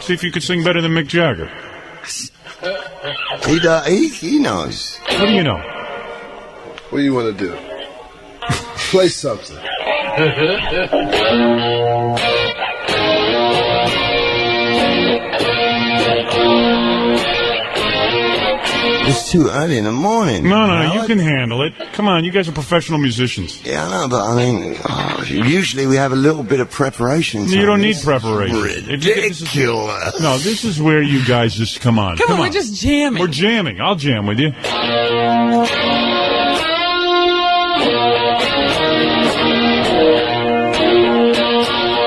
See if you could sing better than Mick Jagger. He knows. What do you know? What do you want to do? Play something. It's too early in the morning. No, you can handle it. Come on, you guys are professional musicians. Yeah, I know, but I mean, usually we have a little bit of preparation. You don't need preparation. Ridiculous. No, this is where you guys just come on. Come on, we're just jamming. We're jamming. I'll jam with you.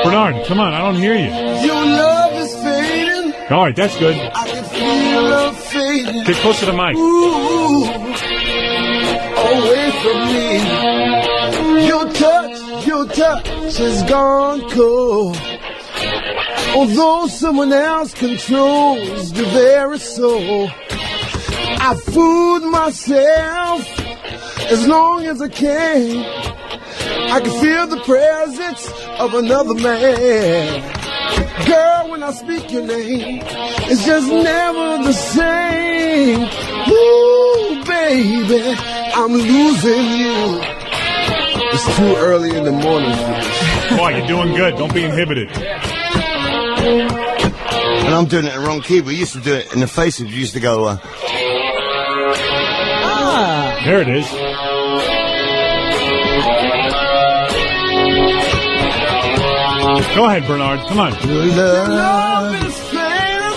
Bernard, come on, I don't hear you. Your love is fading. All right, that's good. I can feel love fading. Get closer to the mic. Ooh, away from me. Your touch has gone cold. Although someone else controls the very soul, I fooled myself as long as I can. I can feel the presence of another man. Girl, when I speak your name, it's just never the same. Ooh, baby, I'm losing you. It's too early in the morning for this. Boy, you're doing good. Don't be inhibited. And I'm doing it in the wrong key. We used to do it in the face of, you used to go, There it is. Go ahead, Bernard. Come on. Your love is fading.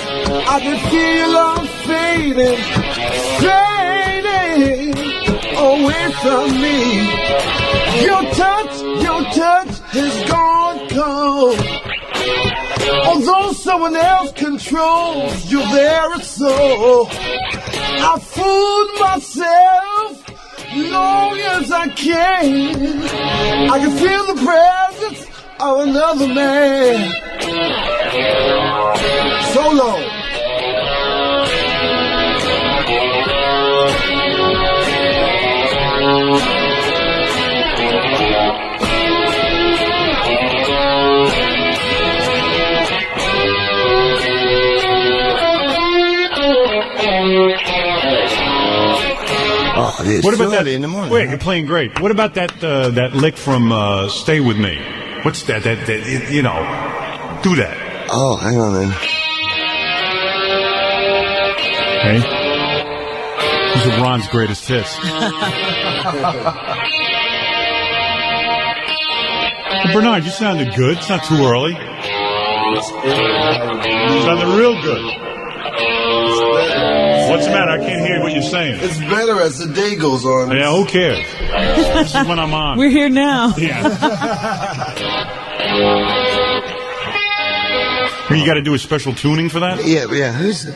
I can feel I'm fading, fading away from me. Your touch has gone cold. Although someone else controls your very soul, I fooled myself long as I can. I can feel the presence of another man. So long. What about that? In the morning. Wait, you're playing great. What about that that lick from "Stay With Me"? What's that? That you know, do that. Oh, hang on then. Okay. These are Ron's greatest hits. Well, Bernard, you sounded good. It's not too early. You sounded real good. What's the matter? I can't hear what you're saying. It's better as the day goes on. Yeah, who cares? This is when I'm on. We're here now. Yeah. You got to do a special tuning for that? Yeah. Who's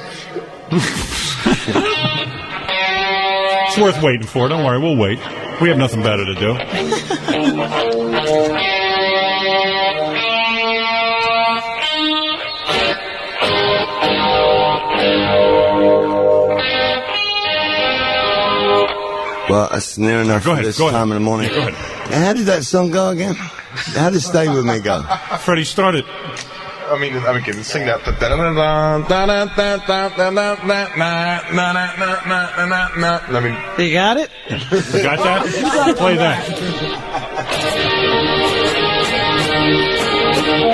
It's worth waiting for. Don't worry, we'll wait. We have nothing better to do. Well, it's near enough for this time in the morning. Yeah, go ahead. And how did that song go again? How did Stay With Me go? Freddie, start it. I mean, can sing that. I mean, You got it? You got that? Play that.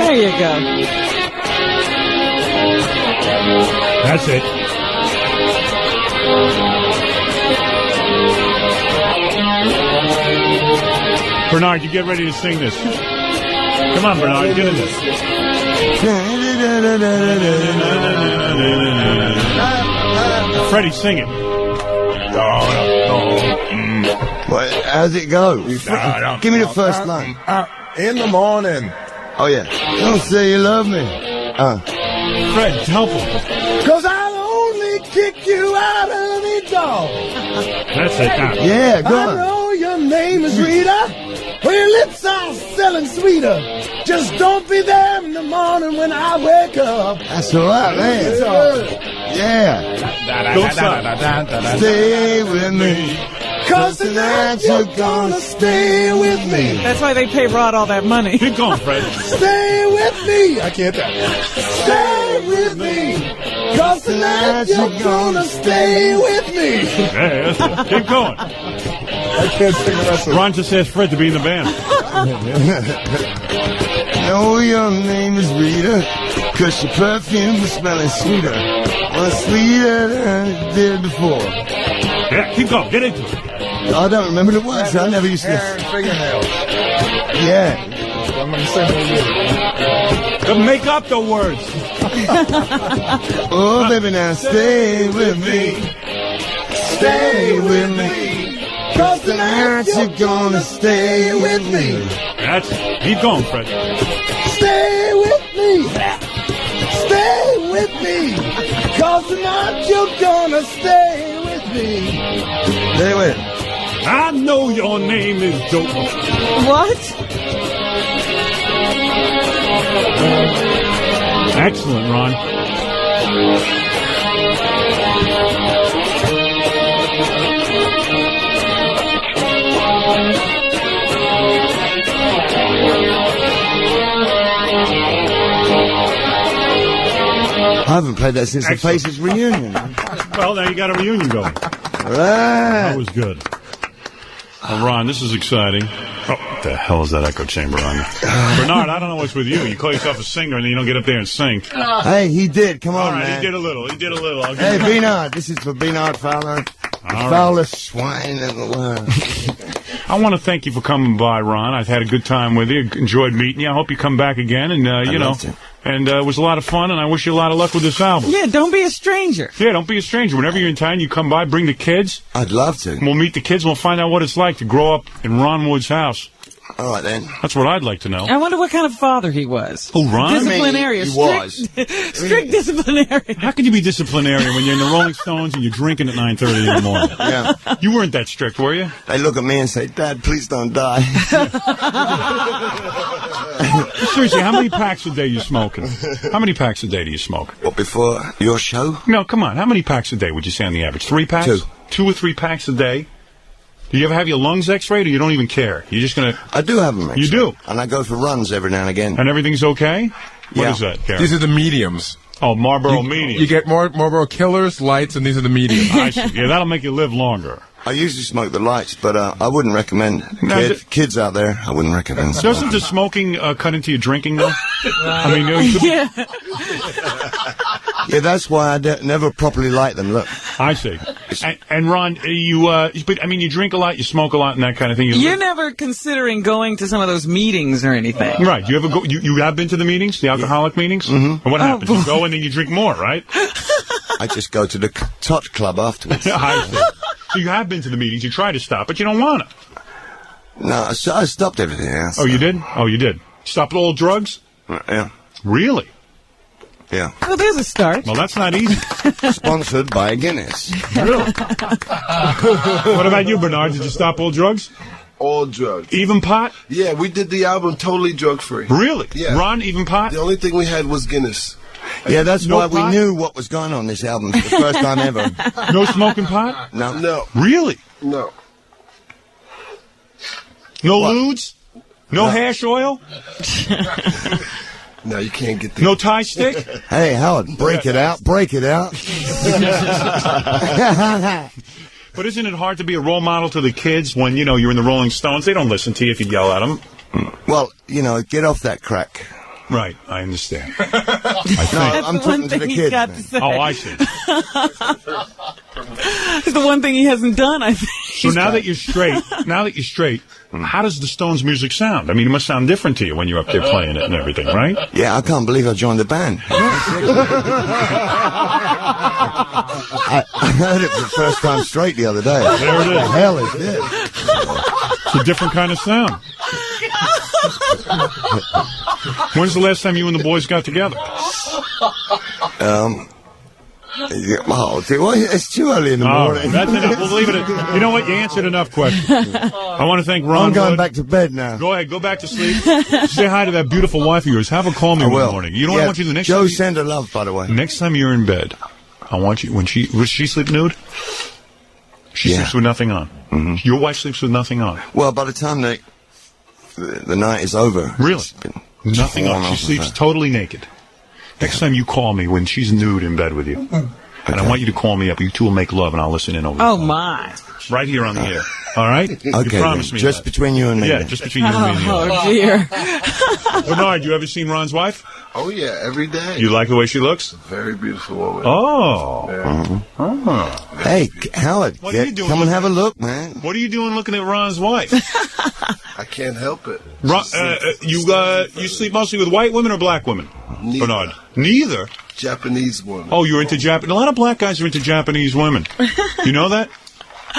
There you go. That's it. Bernard, you get ready to sing this. Come on, Bernard, get in this. Freddie, sing it. What, how's it go? Give me the first line. in the morning. Oh, yeah. Don't say you love me. Fred, help him. 'Cause I'll only kick you out of the door. That's it now. Yeah, go on. I know your name is Rita. Well, your lips are selling sweeter. Just don't be there in the morning when I wake up. That's all right, man. Yeah. Don't stop. Stay with me. 'Cause tonight you're gonna stay with me. That's why they pay Rod all that money. Keep going, Fred. Stay with me. I can't. Stay with me. 'Cause tonight you're gonna stay with me. Yeah, keep going. I can't sing the rest of it. Ron just asked Fred to be in the band. No, your name is Rita, 'cause your perfume is smelling sweeter. Well, sweeter than it did before. Yeah, keep going. Get into it. I don't remember the words. I never used to. Fingernails. Yeah. I'm going to sing it. Make up the words. Oh, baby, now stay with me. Stay with me. 'Cause tonight you're gonna stay with me. That's it. Keep going, Fred. Stay with me. Stay with me. 'Cause tonight you're gonna stay with me. Stay with me. I know your name is Joe. What? Excellent, Ron. I haven't played that since the Faces reunion. Well, now you got a reunion going. Right. That was good. Well, Ron, this is exciting. Oh, what the hell is that echo chamber on? Bernard, I don't know what's with you. You call yourself a singer and then you don't get up there and sing. Hey, he did. Come on, All right, man. he did a little. He did a little. Hey, Beanard. This is for Beanard Fowler. The foulest swine in the world. I want to thank you for coming by, Ron. I've had a good time with you. Enjoyed meeting you. I hope you come back again. And, you know, and it was a lot of fun, and I wish you a lot of luck with this album. Yeah, don't be a stranger. Yeah, don't be a stranger. Whenever you're in town, you come by, bring the kids. I'd love to. We'll meet the kids, and we'll find out what it's like to grow up in Ron Wood's house. All right, then. That's what I'd like to know. I wonder what kind of father he was. Oh, Ron? Disciplinarian. He was. Strict disciplinarian. How can you be disciplinarian when you're in the Rolling Stones and you're drinking at 9:30 in the morning? Yeah. You weren't that strict, were you? They look at me and say, Dad, please don't die. Seriously, how many packs a day are you smoking? How many packs a day do you smoke? What, before your show? No, come on. How many packs a day would you say on the average? 3 packs? 2. 2 or 3 packs a day? Do you ever have your lungs x-rayed, or you don't even care? You're just going to... I do have them, actually. You do? And I go for runs every now and again. And everything's okay? What Yeah. is that, Gary? These are the mediums. Oh, Marlboro Medium. You get Marlboro Killers, Lights, and these are the mediums. I see. Yeah, that'll make you live longer. I usually smoke the lights, but I wouldn't recommend. No, Kids out there, I wouldn't recommend smoking. Doesn't the smoking cut into your drinking, though? I mean, you could be... Yeah. Yeah, that's why I never properly light them. Look. I see. And Ron, but I mean, you drink a lot, you smoke a lot, and that kind of thing. You're never considering going to some of those meetings or anything. Right. You ever go? You have been to the meetings, the alcoholic meetings? Mm-hmm. And what happens? You go and then you drink more, right? I just go to the tot club afterwards. I see. So you have been to the meetings. You try to stop, but you don't want to. No, I stopped everything else. Oh, you did? Oh, you did. Stopped all drugs? Yeah. Really? Yeah. Well, there's a start. Well, that's not easy. Sponsored by Guinness. Really? What about you, Bernard? Did you stop all drugs? All drugs. Even pot? Yeah, we did the album totally drug-free. Really? Yeah. Ron, even pot? The only thing we had was Guinness. Yeah, that's No why pot? we knew what was going on this album for the first time ever. No smoking pot? No. No. Really? No. No lewds? No hash oil? No, you can't get the... No tie stick? Hey, Howard, break it out. Break it out. But isn't it hard to be a role model to the kids when, you're in the Rolling Stones? They don't listen to you if you yell at them. Well, get off that crack. Right, I understand. No, I'm the one talking to the thing he's kids. got man. to say. Oh, I see. It's the one thing he hasn't done, I think. So now that you're straight, how does the Stones music sound? I mean, it must sound different to you when you're up there playing it and everything, right? Yeah, I can't believe I joined the band. I heard it for the first time straight the other day. There it is. What the hell is this? It's a different kind of sound. When's the last time you and the boys got together? It's too early in the morning. That's enough. We'll leave it at... You know what? You answered enough questions. I want to thank Ron I'm going Wood. back to bed now. Go ahead. Go back to sleep. Say hi to that beautiful wife of yours. Have her call me I one will. morning. You know what I want you to do next Joe time? send her love, by the way. Next time you're in bed, I want you... Would she sleep nude? She Yeah. sleeps with nothing on. Mm-hmm. Your wife sleeps with nothing on. Well, by the time the night is over... Really? it's been Nothing torn on. She off of sleeps her. totally naked. Next time you call me when she's nude in bed with you. and I want you to call me up. You two will make love, and I'll listen in over the Oh, phone. my. Right here on the air. All right? Okay, You promise me just that. between you and me. Yeah, then. just between you and me. Oh, dear. Bernard, you ever seen Ron's wife? Oh, yeah, every day. You like the way she looks? Very beautiful woman. Oh. Yeah. Oh. Hey, Howard, What are you doing come and with- have a look, man. What are you doing looking at Ron's wife? I can't help it. Ron, you sleep mostly with white women or black women? Neither. Bernard? Neither? Japanese woman. Oh, you're into Japanese. A lot of black guys are into Japanese women. You know that?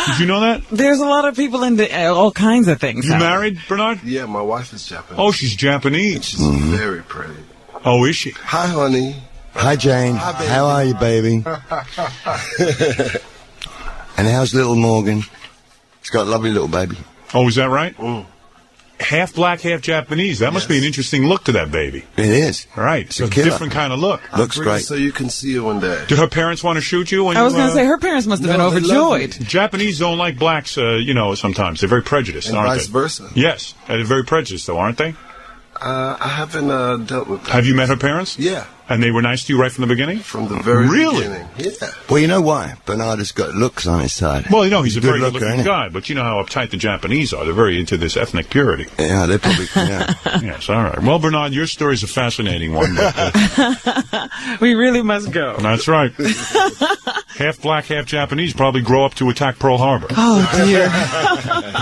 Did you know that? There's a lot of people into all kinds of things. You Howard. married, Bernard? Yeah, my wife is Japanese. Oh, she's Japanese. She's very pretty. Oh, is she? Hi, honey. Hi, Jane. Hi, baby. How are you, baby? And how's little Morgan? She's got a lovely little baby. Oh, is that right? Half black, half Japanese. That must be an interesting look to that baby. It is. Right. It's a killer. different kind of look. Looks Bring her great. So you can see her one day. Did her parents want to shoot you? When I was you, going to say, her parents must have been No, they love overjoyed. Japanese don't like blacks, sometimes. They're very prejudiced, And aren't vice they? versa. Yes. They're very prejudiced, though, aren't they? I haven't dealt with that. Have you met her parents? Yeah, And they were nice to you right from the beginning? from the very Really? beginning. Yeah. Well, you know why? Bernard has got looks on his side. Well, he's a Good very looker, good-looking ain't he? guy, but you know how uptight the Japanese are. They're very into this ethnic purity. Yeah, they probably. Yeah. Yes, all right. Well, Bernard, your story's a fascinating one. But, We really must go. that's right. Half black, half Japanese probably grow up to attack Pearl Harbor. Oh, dear.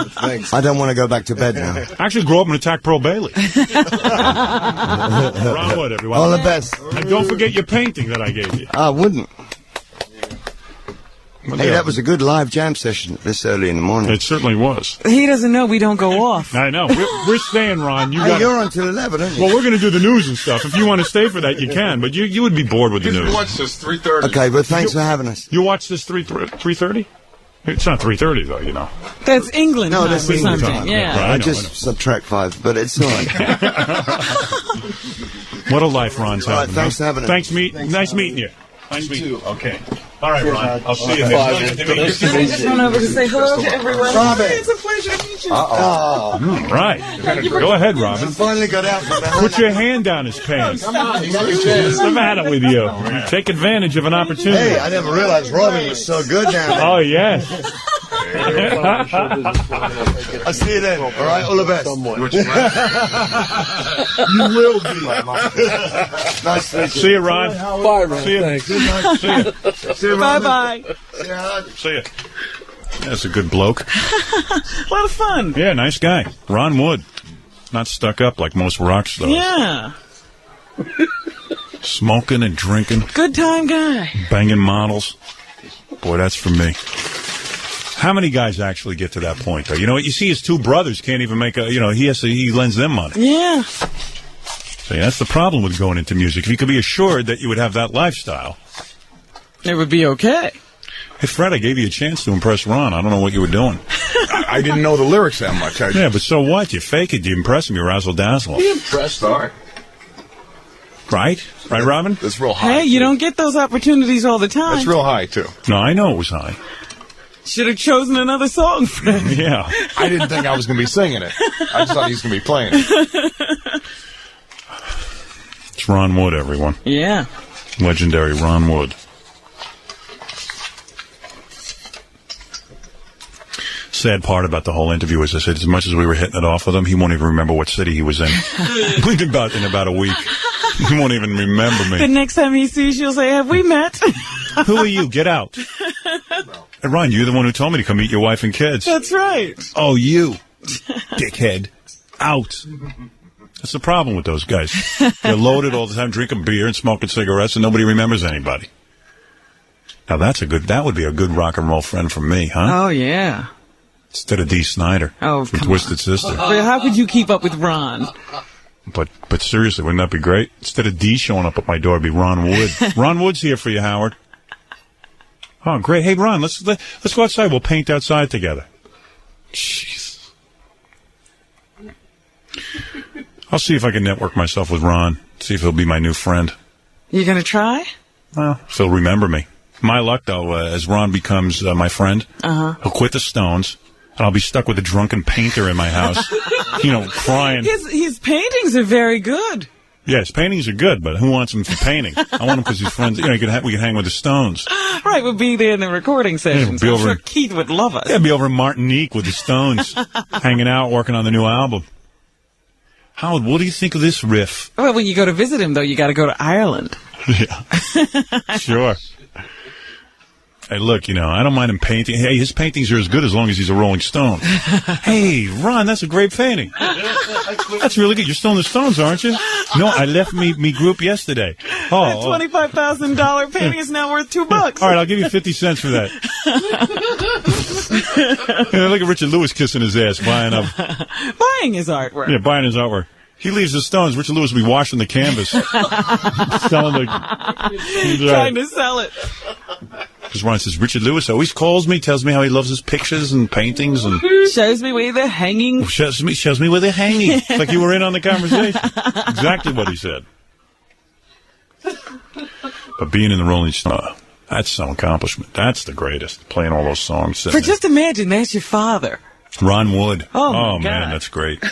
Thanks. I don't want to go back to bed now. Actually, grow up and attack Pearl Bailey. Ron Wood, everyone. All the best. And don't forget your painting that I gave you. I wouldn't. Well, Hey, yeah, that was a good live jam session this early in the morning. It certainly was. He doesn't know we don't go off. I know. We're staying, Ron. You Hey, got. you're on till 11, aren't you? Well, we're going to do the news and stuff. If you want to stay for that, you can. But you would be bored with the You news. watch this 3:30. Okay, but thanks for having us. You watch this 3:30? It's not 3:30 though, you know. That's England No, time that's or England something. time. Yeah. Right. I know, just subtract 5, but it's all right. What a life Ron's All right, having. thanks for having us. Nice meeting you. Nice meeting you. Okay. All right, Ron. I'll see you. I just went over to say hello to everyone. It's a pleasure to meet you. Right. Go ahead, Robin. Finally got out from behind. Put your hand down his pants. What's the matter with you? Take advantage of an opportunity. Hey, I never realized Robin was so good down there. Oh, yes. I'll see you then. All right, all the best. You will be. Nice to meet you. See you, Ron. Bye, Ron. See you. Thanks. See you. See you, Robin. Bye-bye. See you. That's a good bloke. A lot of fun. Yeah, nice guy. Ron Wood. Not stuck up like most rock stars. Yeah. Smoking and drinking, Good time guy. banging models. Boy, that's for me. How many guys actually get to that point, though? You know what? You see his two brothers can't even make a, he lends them money. Yeah. See, that's the problem with going into music. If you could be assured that you would have that lifestyle. It would be okay. Hey, Fred, I gave you a chance to impress Ron. I don't know what you were doing. I didn't know the lyrics that much. Yeah, but so what? You fake it. You impress him. You razzle-dazzle. impressed. All right. Right? Right, Robin? That's real high. Hey, you don't get those opportunities all the time. That's real high, too. No, I know it was high. Should have chosen another song, Fred. Yeah. I didn't think I was going to be singing it. I just thought he was going to be playing it. It's Ron Wood, everyone. Yeah. Legendary Ron Wood. Sad part about the whole interview is I said, as much as we were hitting it off with him, he won't even remember what city he was in. in about a week. He won't even remember The me. next time he sees you, he'll say, have we met? Who are you? Get out. Hey, Ron, you're the one who told me to come meet your wife and kids. That's right. Oh, you. Dickhead. Out. That's the problem with those guys. They're loaded all the time, drinking beer and smoking cigarettes, and nobody remembers anybody. Now, that would be a good rock and roll friend for me, huh? Oh, yeah. Instead of Dee Snider Oh, from come Twisted Sister. But how could you keep up with Ron? But seriously, wouldn't that be great? Instead of Dee showing up at my door, it'd be Ron Wood. Ron Wood's here for you, Howard. Oh, great. Hey, Ron, let's go outside. We'll paint outside together. Jeez. I'll see if I can network myself with Ron. See if he'll be my new friend. You gonna try? Well, if he'll remember me. My luck, though, as Ron becomes my friend, he'll quit the Stones, and I'll be stuck with a drunken painter in my house, crying. His paintings are very good. Yes, paintings are good, but who wants him for painting? I want him because he's friends. You know, we can hang with the Stones. Right, we'll be there in the recording sessions. be I'm over sure in- Keith would love us. Yeah, be over in Martinique with the Stones, hanging out, working on the new album. Howard, what do you think of this riff? Well, when you go to visit him, though, you got to go to Ireland. Yeah, sure. Hey, look, you know, I don't mind him painting. Hey, his paintings are as good as long as he's a Rolling Stone. Hey, Ron, that's a great painting. That's really good. You're still in the Stones, aren't you? No, I left me group yesterday. That $25,000 painting is now worth $2. All right, I'll give you 50 cents for that. Yeah, look at Richard Lewis kissing his ass, buying his artwork. Yeah, buying his artwork. He leaves the Stones. Richard Lewis will be washing the canvas, selling the. Trying to sell it. Because Ron says Richard Lewis always calls me, tells me how he loves his pictures and paintings, and shows me where they're hanging. Shows me where they're hanging. It's like you were in on the conversation. Exactly what he said. But being in the Rolling Stones, that's some accomplishment. That's the greatest. Playing all those songs. But just imagine, that's your father. Ron Wood. Oh, my God. Man, that's great.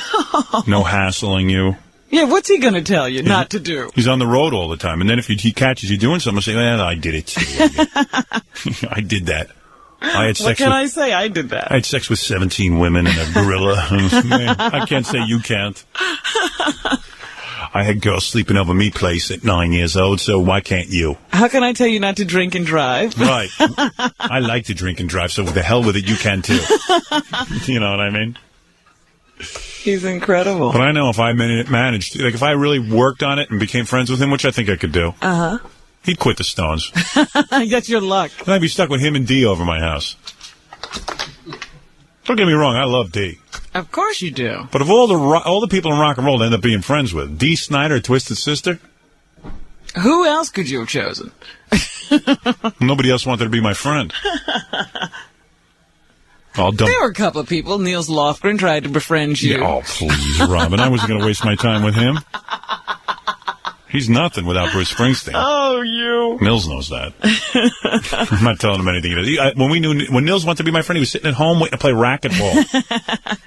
No hassling you. Yeah, what's he going to tell you not to do? He's on the road all the time. And then if he catches you doing something, he'll say, well, I did it too. I did that. I had sex what can I say? I did that. I had sex with 17 women and a gorilla. Man, I can't say you can't. I had girls sleeping over me place at 9 years old, so why can't you? How can I tell you not to drink and drive? Right. I like to drink and drive, so the hell with it, you can too. You know what I mean? He's incredible. But I know if I managed, like if I really worked on it and became friends with him, which I think I could do, he'd quit the Stones. That's your luck. And I'd be stuck with him and Dee over my house. Don't get me wrong, I love Dee. Of course you do. But of all the people in rock and roll to end up being friends with, Dee Snider, Twisted Sister. Who else could you have chosen? Nobody else wanted to be my friend. There were a couple of people. Niels Lofgren tried to befriend you. Yeah, oh, please, Robin. I wasn't going to waste my time with him. He's nothing without Bruce Springsteen. Oh, you. Nils knows that. I'm not telling him anything. When Nils wanted to be my friend, he was sitting at home waiting to play racquetball.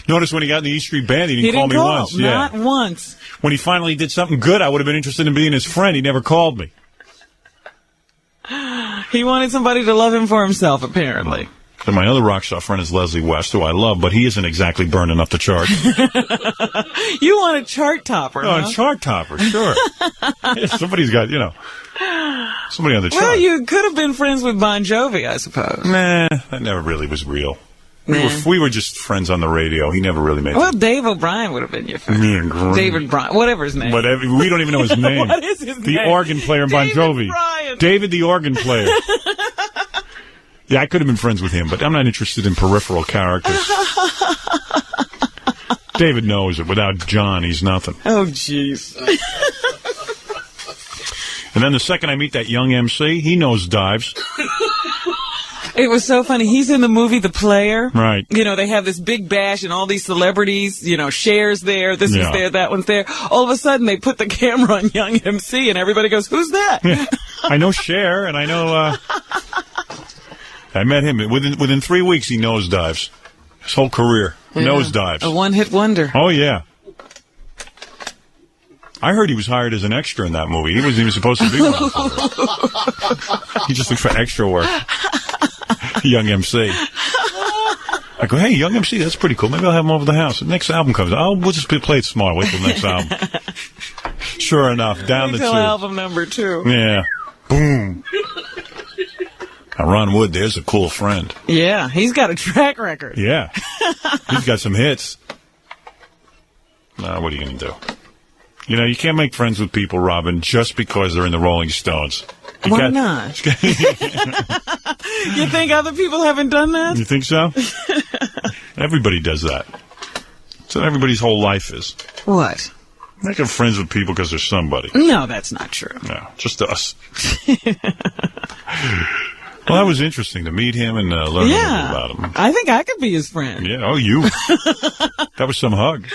Notice when he got in the E Street Band, he didn't call me once. Not once. When he finally did something good, I would have been interested in being his friend. He never called me. He wanted somebody to love him for himself, apparently. And my other rock star friend is Leslie West, who I love, but he isn't exactly burning up the chart. You want a chart topper, Oh, a chart topper, sure. Yeah, somebody's got, somebody on the chart. Well, you could have been friends with Bon Jovi, I suppose. Nah, that never really was real. We were just friends on the radio. He never really made Well, Dave O'Brien would have been your friend. Yeah, David Bryan, whatever his name. Whatever. We don't even know his name. What is his name? The organ player in Bon Jovi. Bryan. David the organ player. Yeah, I could have been friends with him, but I'm not interested in peripheral characters. David knows it. Without John, he's nothing. Oh, jeez. And then the second I meet that young MC, he knows dives. It was so funny. He's in the movie The Player. Right. They have this big bash and all these celebrities, Cher's there, this is there, that one's there. All of a sudden, they put the camera on young MC and everybody goes, who's that? Yeah. I know Cher, and I know, I met him. Within 3 weeks, he nosedives. His whole career. Yeah. Nosedives. A one-hit wonder. Oh, yeah. I heard he was hired as an extra in that movie. He wasn't even supposed to be one. He just looked for extra work. Young MC. I go, hey, Young MC, that's pretty cool. Maybe I'll have him over the house. The next album comes out. We'll just play it smart. Wait till the next album. Sure enough, down the tube. Album number 2. Yeah. Boom. Now, Ron Wood, there's a cool friend. Yeah, he's got a track record. Yeah. He's got some hits. What are you going to do? You can't make friends with people, Robin, just because they're in the Rolling Stones. Why not? You think other people haven't done that? You think so? Everybody does that. That's what everybody's whole life is. What? Making friends with people because they're somebody. No, that's not true. No, just us. Well, that was interesting to meet him and learn a little bit about him. I think I could be his friend. Yeah, oh, you. That was some hug.